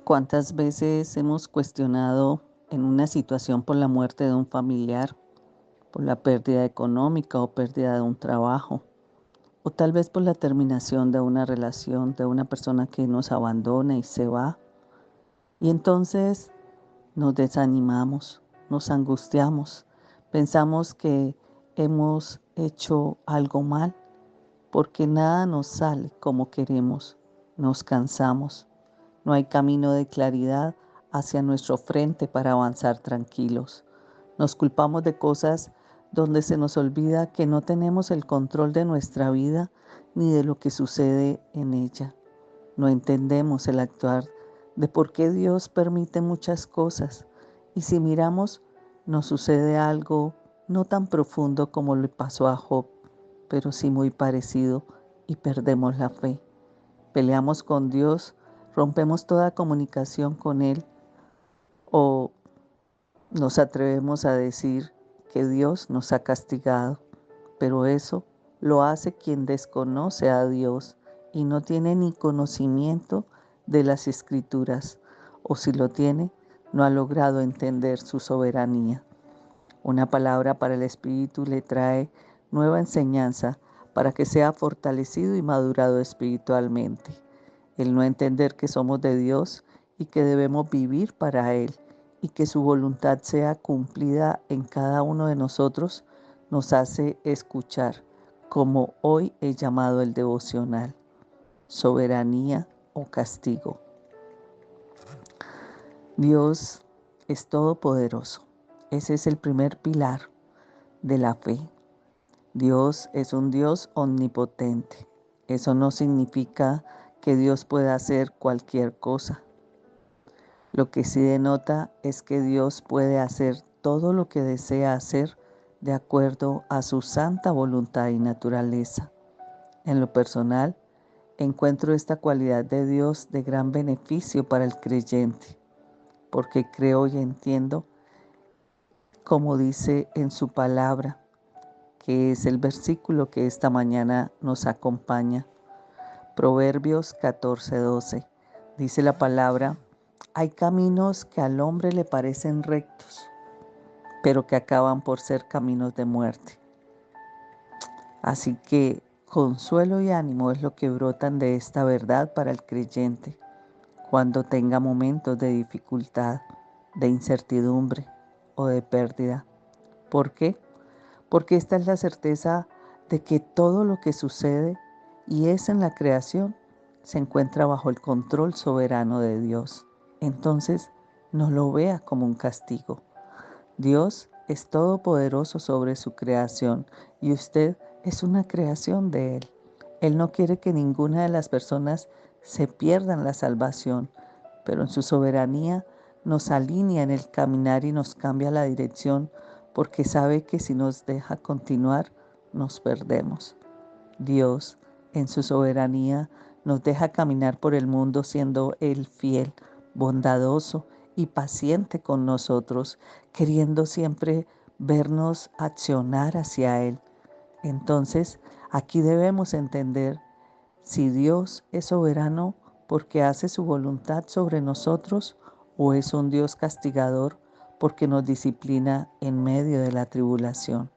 ¿Cuántas veces hemos cuestionado en una situación por la muerte de un familiar, por la pérdida económica o pérdida de un trabajo, o tal vez por la terminación de una relación, de una persona que nos abandona y se va? Y entonces nos desanimamos, nos angustiamos, pensamos que hemos hecho algo mal porque nada nos sale como queremos, nos cansamos. No hay camino de claridad hacia nuestro frente para avanzar tranquilos. Nos culpamos de cosas donde se nos olvida que no tenemos el control de nuestra vida ni de lo que sucede en ella. No entendemos el actuar de por qué Dios permite muchas cosas. Y si miramos, nos sucede algo no tan profundo como le pasó a Job, pero sí muy parecido, y perdemos la fe. Peleamos con Dios, rompemos toda comunicación con Él, o nos atrevemos a decir que Dios nos ha castigado, pero eso lo hace quien desconoce a Dios y no tiene ni conocimiento de las Escrituras, o si lo tiene, no ha logrado entender su soberanía. Una palabra para el Espíritu le trae nueva enseñanza para que sea fortalecido y madurado espiritualmente. El no entender que somos de Dios y que debemos vivir para Él y que su voluntad sea cumplida en cada uno de nosotros nos hace escuchar, como hoy he llamado el devocional, soberanía o castigo. Dios es todopoderoso. Ese es el primer pilar de la fe. Dios es un Dios omnipotente. Eso no significa que Dios pueda hacer cualquier cosa. Lo que sí denota es que Dios puede hacer todo lo que desea hacer de acuerdo a su santa voluntad y naturaleza. En lo personal, encuentro esta cualidad de Dios de gran beneficio para el creyente, porque creo y entiendo, como dice en su palabra, que es el versículo que esta mañana nos acompaña. Proverbios 14:12. Dice la palabra: hay caminos que al hombre le parecen rectos, pero que acaban por ser caminos de muerte. Así que consuelo y ánimo es lo que brotan de esta verdad para el creyente cuando tenga momentos de dificultad, de incertidumbre o de pérdida. ¿Por qué? Porque esta es la certeza de que todo lo que sucede y es en la creación se encuentra bajo el control soberano de Dios. Entonces, no lo vea como un castigo. Dios es todopoderoso sobre su creación y usted es una creación de Él. Él no quiere que ninguna de las personas se pierdan la salvación, pero en su soberanía nos alinea en el caminar y nos cambia la dirección porque sabe que si nos deja continuar, nos perdemos. Dios, en su soberanía, nos deja caminar por el mundo siendo Él fiel, bondadoso y paciente con nosotros, queriendo siempre vernos accionar hacia Él. Entonces, aquí debemos entender si Dios es soberano porque hace su voluntad sobre nosotros o es un Dios castigador porque nos disciplina en medio de la tribulación.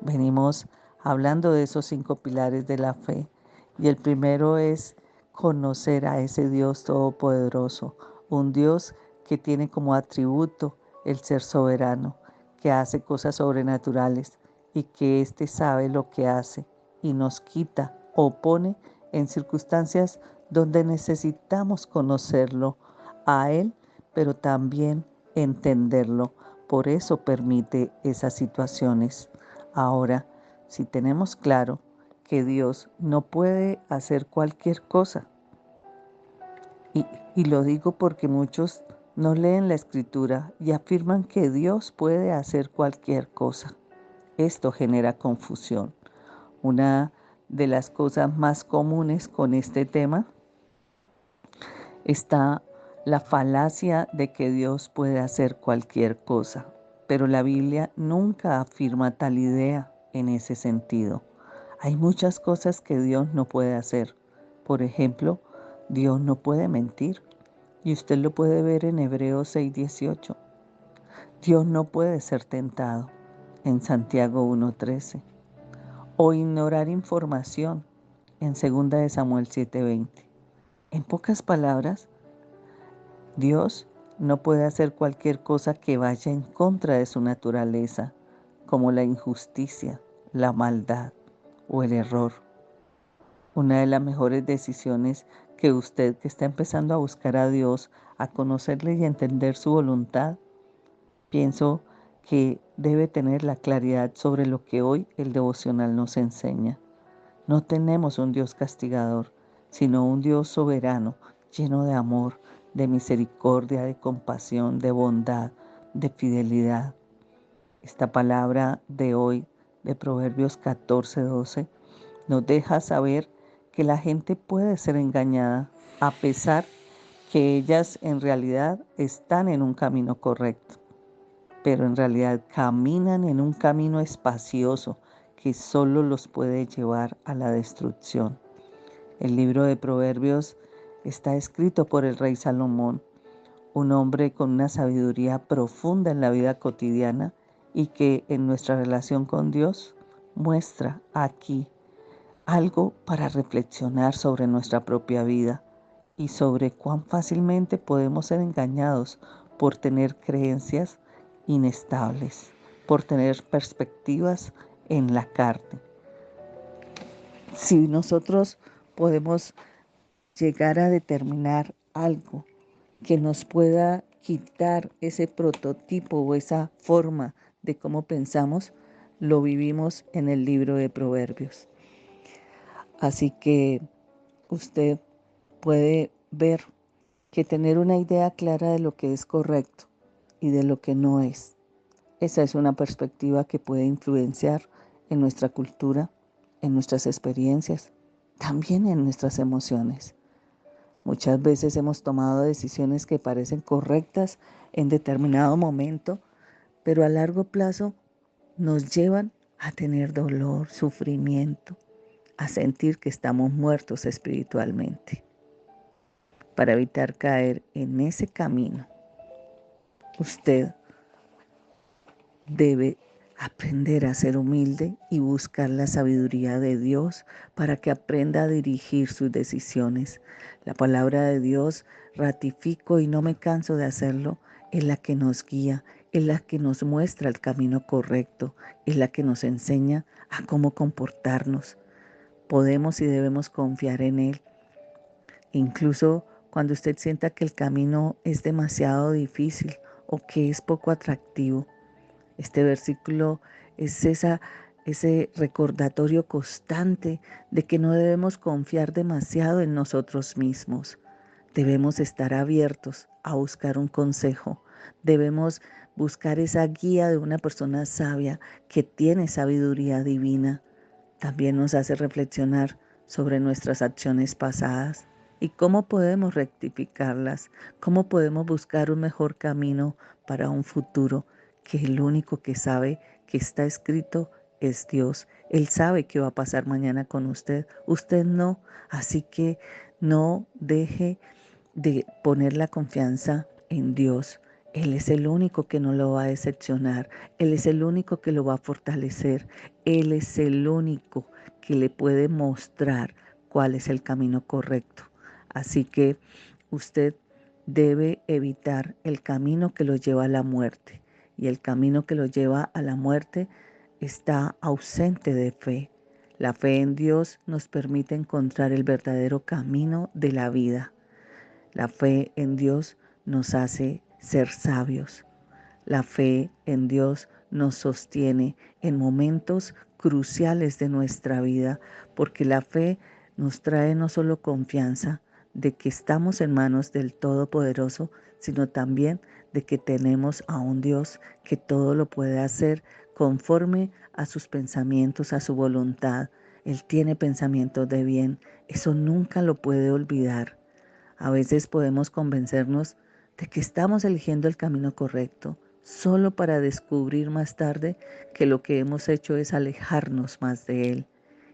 Venimos hablando de esos 5 pilares de la fe y el primero es conocer a ese Dios todopoderoso, un Dios que tiene como atributo el ser soberano, que hace cosas sobrenaturales y que éste sabe lo que hace y nos quita o pone en circunstancias donde necesitamos conocerlo a Él, pero también entenderlo. Por eso permite esas situaciones. Ahora, si tenemos claro que Dios no puede hacer cualquier cosa, y, y lo digo porque muchos no leen la Escritura y afirman que Dios puede hacer cualquier cosa. Esto genera confusión. Una de las cosas más comunes con este tema está la falacia de que Dios puede hacer cualquier cosa, pero la Biblia nunca afirma tal idea en ese sentido. Hay muchas cosas que Dios no puede hacer. Por ejemplo, Dios no puede mentir Y usted lo puede ver en Hebreos 6:18. Dios no puede ser tentado en Santiago 1:13. O ignorar información en 2 de Samuel 7:20. En pocas palabras, Dios no puede hacer cualquier cosa que vaya en contra de su naturaleza, como la injusticia, la maldad o el error. Una de las mejores decisiones que usted, que está empezando a buscar a Dios, a conocerle y a entender su voluntad, pienso que debe tener la claridad sobre lo que hoy el devocional nos enseña. No tenemos un Dios castigador, sino un Dios soberano, lleno de amor, de misericordia, de compasión, de bondad, de fidelidad. Esta palabra de hoy, de Proverbios 14:12, nos deja saber que la gente puede ser engañada a pesar que ellas en realidad están en un camino correcto, pero en realidad caminan en un camino espacioso que solo los puede llevar a la destrucción. El libro de Proverbios está escrito por el rey Salomón, un hombre con una sabiduría profunda en la vida cotidiana y que en nuestra relación con Dios muestra aquí algo para reflexionar sobre nuestra propia vida y sobre cuán fácilmente podemos ser engañados por tener creencias inestables, por tener perspectivas en la carne. Si nosotros podemos llegar a determinar algo que nos pueda quitar ese prototipo o esa forma de cómo pensamos, lo vivimos en el libro de Proverbios. Así que usted puede ver que tener una idea clara de lo que es correcto y de lo que no es. Esa es una perspectiva que puede influenciar en nuestra cultura, en nuestras experiencias, también en nuestras emociones. Muchas veces hemos tomado decisiones que parecen correctas en determinado momento, pero a largo plazo nos llevan a tener dolor, sufrimiento, a sentir que estamos muertos espiritualmente. Para evitar caer en ese camino, usted debe aprender a ser humilde y buscar la sabiduría de Dios para que aprenda a dirigir sus decisiones. La palabra de Dios, ratifico y no me canso de hacerlo, es la que nos guía, es la que nos muestra el camino correcto, es la que nos enseña a cómo comportarnos. Podemos y debemos confiar en Él. Incluso cuando usted sienta que el camino es demasiado difícil o que es poco atractivo. Este versículo es ese recordatorio constante de que no debemos confiar demasiado en nosotros mismos. Debemos estar abiertos a buscar un consejo. Debemos buscar esa guía de una persona sabia que tiene sabiduría divina. También nos hace reflexionar sobre nuestras acciones pasadas y cómo podemos rectificarlas, cómo podemos buscar un mejor camino para un futuro, que el único que sabe que está escrito es Dios. Él sabe qué va a pasar mañana con usted, usted no, así que no deje de poner la confianza en Dios. Él es el único que no lo va a decepcionar. Él es el único que lo va a fortalecer. Él es el único que le puede mostrar cuál es el camino correcto. Así que usted debe evitar el camino que lo lleva a la muerte. Y el camino que lo lleva a la muerte está ausente de fe. La fe en Dios nos permite encontrar el verdadero camino de la vida. La fe en Dios nos hace ser sabios. La fe en Dios nos sostiene en momentos cruciales de nuestra vida, porque la fe nos trae no solo confianza de que estamos en manos del Todopoderoso, sino también de que tenemos a un Dios que todo lo puede hacer conforme a sus pensamientos, a su voluntad. Él tiene pensamientos de bien, eso nunca lo puede olvidar. A veces podemos convencernos de que estamos eligiendo el camino correcto, solo para descubrir más tarde que lo que hemos hecho es alejarnos más de Él.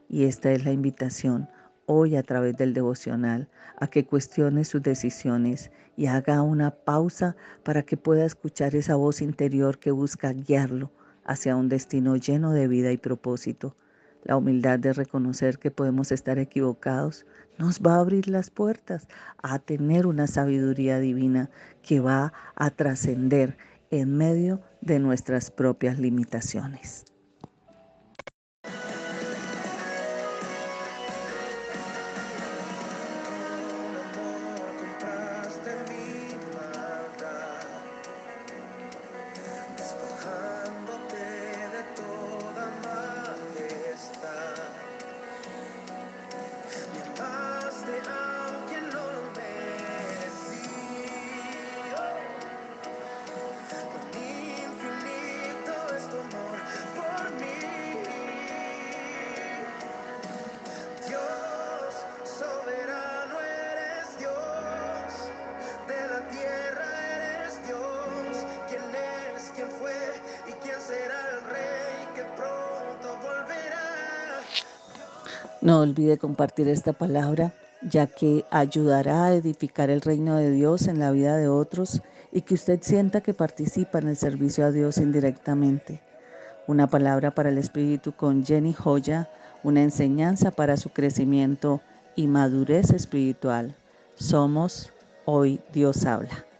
Y esta es la invitación. hoy a través del devocional a que cuestione sus decisiones y haga una pausa para que pueda escuchar esa voz interior que busca guiarlo hacia un destino lleno de vida y propósito. La humildad de reconocer que podemos estar equivocados nos va a abrir las puertas a tener una sabiduría divina que va a trascender en medio de nuestras propias limitaciones. No olvide compartir esta palabra, ya que ayudará a edificar el reino de Dios en la vida de otros y que usted sienta que participa en el servicio a Dios indirectamente. Una palabra para el espíritu con Jenny Joya, una enseñanza para su crecimiento y madurez espiritual. Somos Hoy Dios Habla.